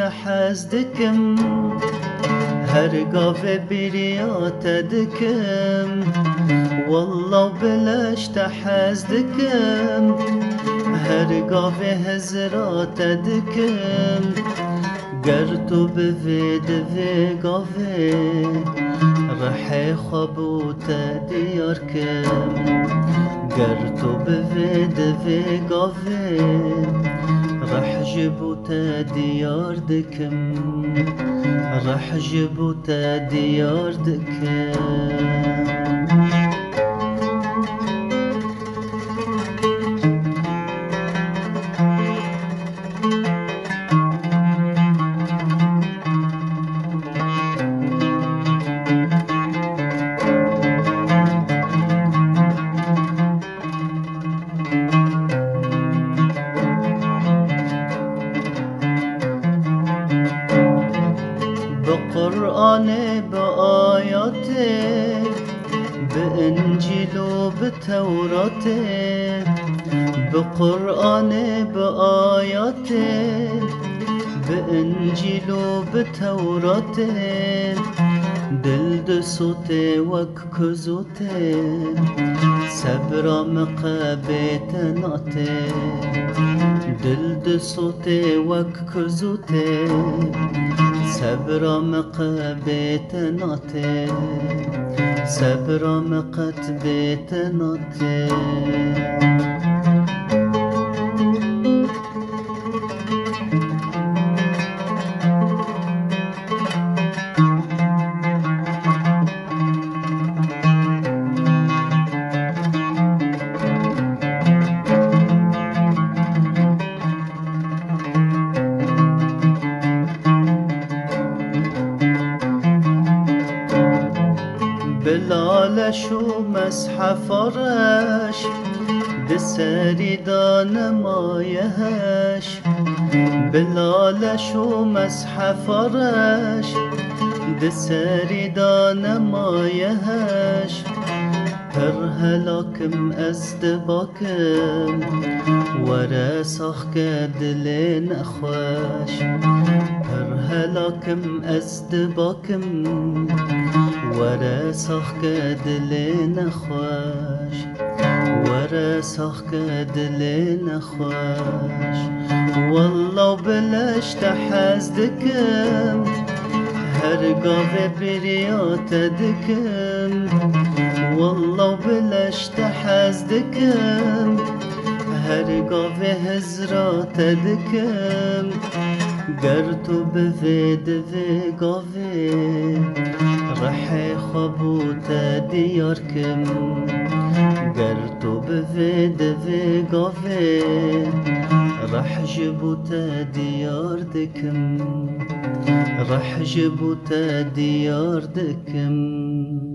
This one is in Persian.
حز دکم هر گاوه بریات دکم والله بلشت حز دکم هر گاوه هزرات دکم گر تو بوید وی گاوه رح خبوت دیار کم گر تو بوید وی گاوه رح جبوت دیار دکم رح جبوت دیار دکم بقرآن بآيات بإنجيل وبتوراة بقرآن بآيات بإنجيل وبتوراة دل صوتي وككزوتي سبرا مقابت ناتي دل صوتي وككزوتي سبرا مقابت ناتي سبرا مقت بيت ناتي بلالش و مسحف رش دسری دانمایهش بلالش و مسحف رش دسری دانمایهش هر هلاکم ازدباکم ورا ساخ دل نخوش هر هلاکم ازدباکم ورا ساخ دل نخوش ورا ساخ دل نخوش والله بلشت حز دکم هر گاوه بریات دکم والله بلشت حز دکم هر گاوه هزرات دکم گر تو بوید وی گاوه رح خبوت دیار کم گر تو بوید وی گاوه رح جبوت دیار دکم رح جبوت دیار دکم